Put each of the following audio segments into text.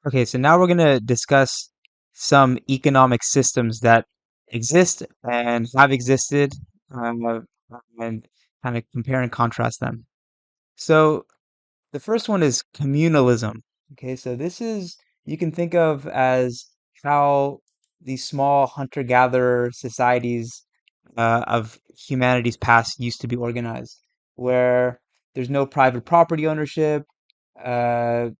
Okay, so now we're going to discuss some economic systems that exist and have existed, um, and kind of compare and contrast them. So the first one is communalism. Okay, so this is, you can think of as how these small hunter-gatherer societies of humanity's past used to be organized, where there's no private property ownership. Uh,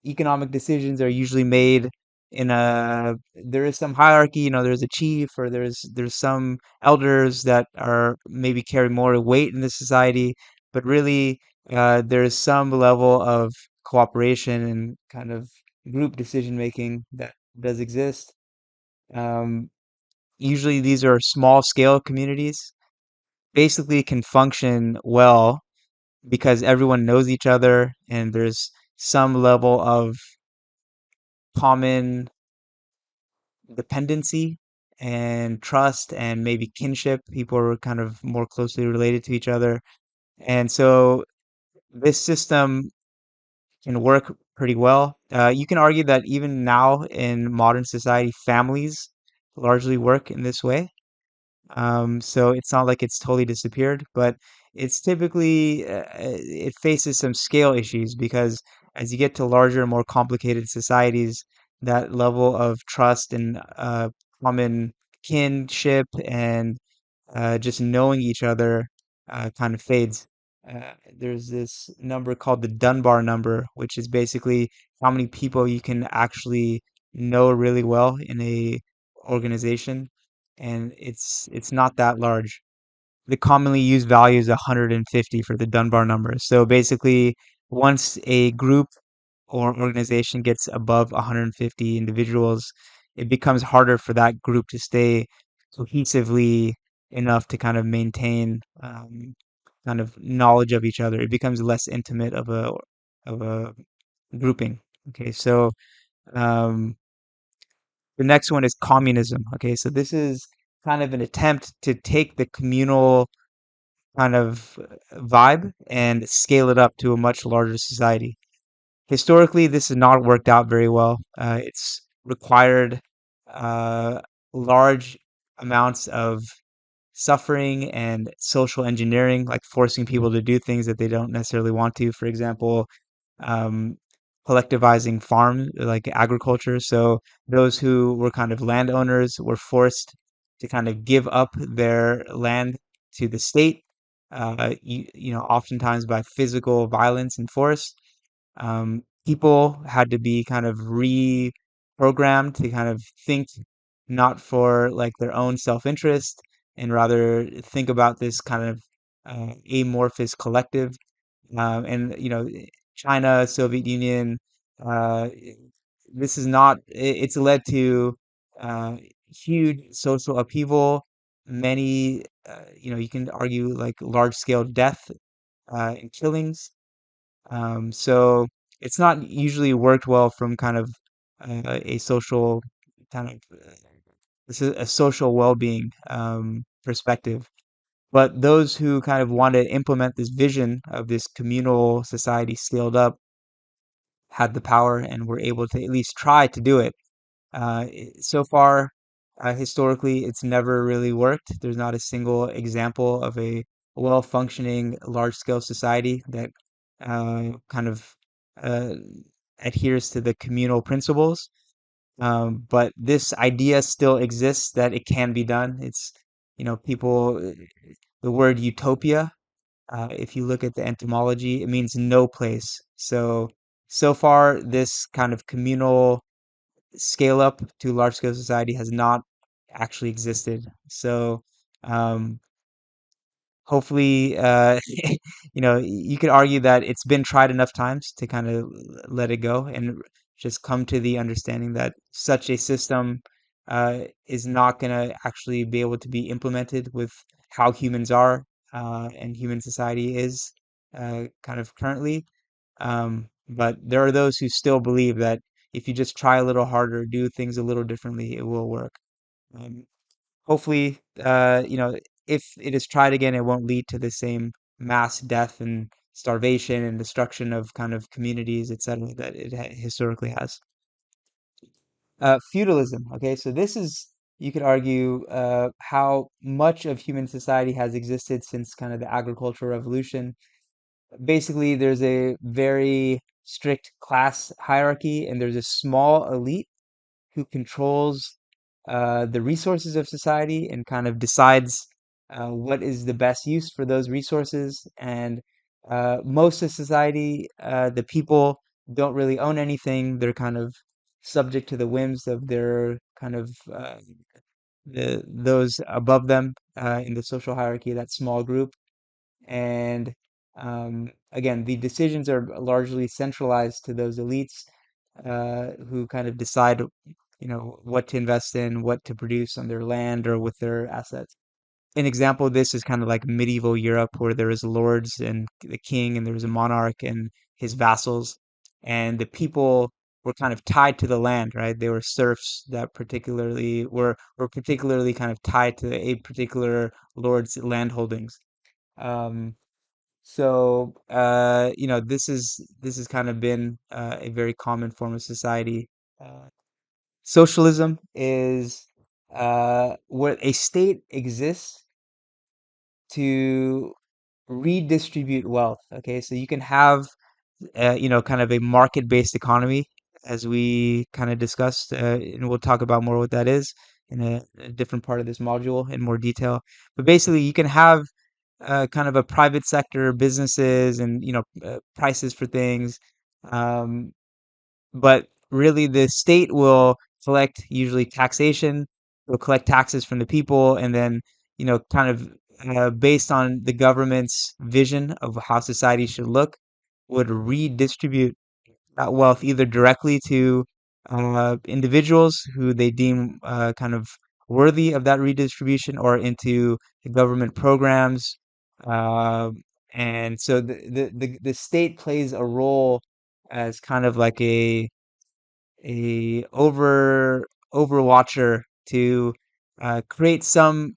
Economic decisions are usually made in a there is some hierarchy, there's a chief, or there's some elders that are maybe carry more weight in the society, but really there's some level of cooperation and kind of group decision making that does exist. um, Usually these are small scale communities, basically can function well because everyone knows each other and there's some level of common dependency and trust and maybe kinship. People are kind of more closely related to each other. And so this system can work pretty well. You can argue that even now in modern society, families largely work in this way. So it's not like it's totally disappeared, but it's typically it faces some scale issues because as you get to larger, more complicated societies, that level of trust and common kinship and just knowing each other kind of fades. There's this number called the Dunbar number, which is basically how many people you can actually know really well in a organization, and it's not that large. The commonly used value is 150 for the Dunbar number. So basically, once a group or organization gets above 150 individuals, it becomes harder for that group to stay cohesively enough to kind of maintain kind of knowledge of each other. It becomes less intimate of a grouping. Okay, so um, the next one is communism. Okay, so this is kind of an attempt to take the communal kind of vibe and scale it up to a much larger society. Historically, this has not worked out very well. It's required uh, large amounts of suffering and social engineering, like forcing people to do things that they don't necessarily want to. For example, um, collectivizing farm, like agriculture. So those who were kind of landowners were forced to kind of give up their land to the state, oftentimes by physical violence and force. People had to be kind of reprogrammed to kind of think not for like their own self-interest and rather think about this kind of amorphous collective. And China, Soviet Union, uh, this is not. It's led to uh, huge social upheaval. Many, you can argue like large-scale death and killings. So it's not usually worked well from kind of a social kind of this is a social well-being perspective. But those who kind of want to implement this vision of this communal society scaled up had the power and were able to at least try to do it. So far, historically, it's never really worked. There's not a single example of a well-functioning large-scale society that kind of uh, adheres to the communal principles. But this idea still exists that it can be done. It's, the word utopia, if you look at the etymology, it means no place. So far, this kind of communal scale up to large scale society has not actually existed. So, um, hopefully, you could argue that it's been tried enough times to kind of let it go and just come to the understanding that such a system is not going to actually be able to be implemented with how humans are and human society is kind of currently. But there are those who still believe that if you just try a little harder, do things a little differently, it will work. Um, Hopefully, if it is tried again, it won't lead to the same mass death and starvation and destruction of kind of communities, etc., that it historically has. Feudalism. Okay, so this is, you could argue, how much of human society has existed since kind of the agricultural revolution. Basically, there's a very strict class hierarchy, and there's a small elite who controls the resources of society and kind of decides what is the best use for those resources. And most of society, the people don't really own anything. They're kind of subject to the whims of their kind of those above them in the social hierarchy, that small group. And again, the decisions are largely centralized to those elites who kind of decide, what to invest in, what to produce on their land or with their assets. An example of this is kind of like medieval Europe, where there was lords and the king, and there was a monarch and his vassals, and the people were kind of tied to the land, right? They were serfs that were particularly kind of tied to a particular lord's land holdings. Um, this has kind of been a very common form of society. Uh, Socialism is where a state exists to redistribute wealth. Okay, so you can have kind of a market-based economy, as we kind of discussed, and we'll talk about more what that is in a different part of this module in more detail. But basically, you can have kind of a private sector businesses and prices for things, um, but really the state will collect usually taxation, will collect taxes from the people, and then kind of based on the government's vision of how society should look, would redistribute that wealth either directly to individuals who they deem kind of worthy of that redistribution, or into the government programs. Uh, and so the state plays a role as kind of like a overwatcher to create some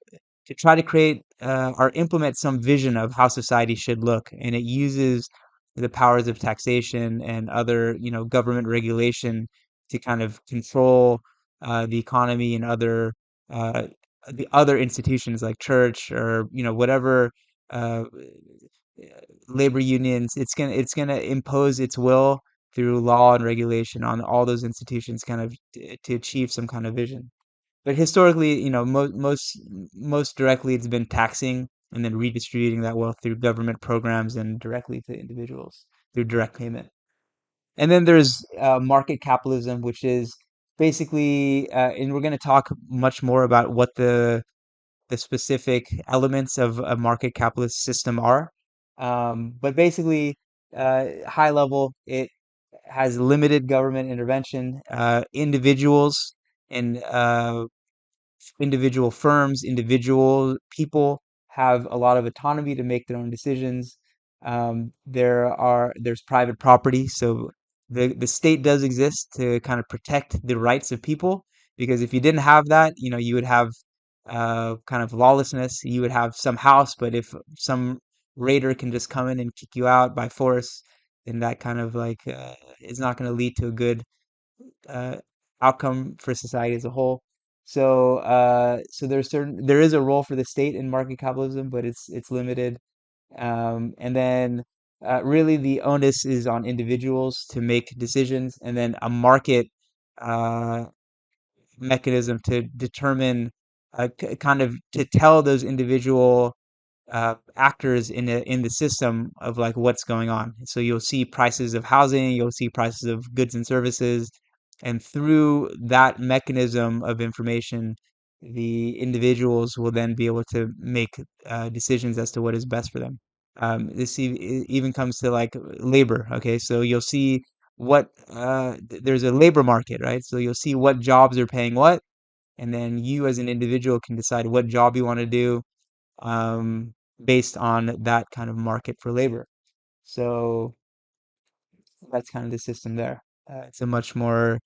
to try to create or implement some vision of how society should look, and it uses the powers of taxation and other government regulation to kind of control the economy and uh, the other institutions like church or whatever uh, labor unions. It's gonna impose its will through law and regulation on all those institutions, kind of to achieve some kind of vision. But historically, most directly, it's been taxing and then redistributing that wealth through government programs and directly to individuals through direct payment. And then there's market capitalism, which is basically, and we're going to talk much more about what the specific elements of a market capitalist system are. But basically, high level, it has limited government intervention. Individuals and individual firms, individual people have a lot of autonomy to make their own decisions. There's private property, so the state does exist to kind of protect the rights of people. Because if you didn't have that, you would have kind of lawlessness. You would have some house, but if some raider can just come in and kick you out by force, then that kind of like is not going to lead to a good uh, outcome for society as a whole. So there is a role for the state in market capitalism, but it's limited. And then really the onus is on individuals to make decisions, and then a market uh, mechanism to determine kind of to tell those individual actors in the system of like what's going on. So you'll see prices of housing, you'll see prices of goods and services, and through that mechanism of information, the individuals will then be able to make decisions as to what is best for them. Even comes to like labor. Okay, so you'll see there's a labor market, right? So you'll see what jobs are paying what, and then you as an individual can decide what job you want to do um, based on that kind of market for labor. So that's kind of the system there. It's a much more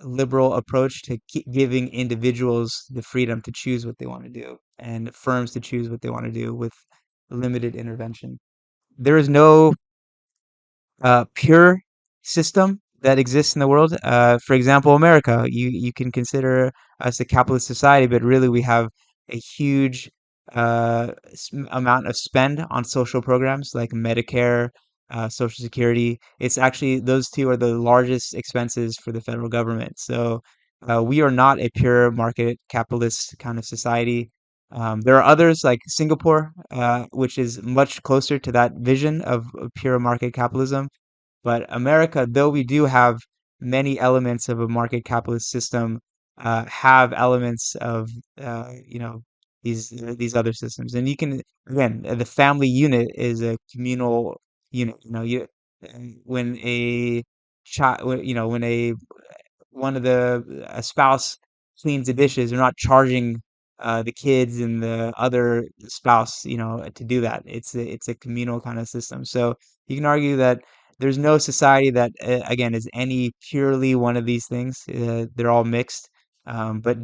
liberal approach to giving individuals the freedom to choose what they want to do and firms to choose what they want to do with limited intervention. There is no pure system. that exists in the world. For example, America. You can consider us a capitalist society, but really we have a huge amount of spend on social programs like Medicare, Social Security. It's actually those two are the largest expenses for the federal government. So we are not a pure market capitalist kind of society. There are others like Singapore, which is much closer to that vision of pure market capitalism. But America, though we do have many elements of a market capitalist system, have elements of these other systems. And you can again, the family unit is a communal unit. When a child, when a one of the a spouse cleans the dishes, they're not charging the kids and the other spouse, to do that. It's a communal kind of system. So you can argue that there's no society that again is any purely one of these things. They're all mixed, but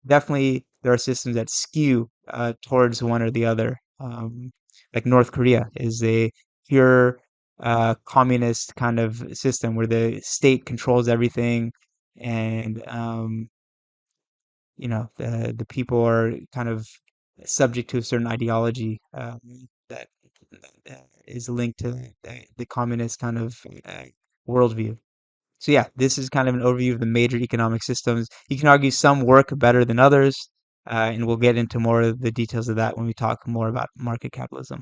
definitely there are systems that skew towards one or the other. Like North Korea is a pure communist kind of system where the state controls everything and the people are kind of subject to a certain ideology that, that is linked to the communist kind of worldview. So yeah, this is kind of an overview of the major economic systems. You can argue some work better than others, and we'll get into more of the details of that when we talk more about market capitalism.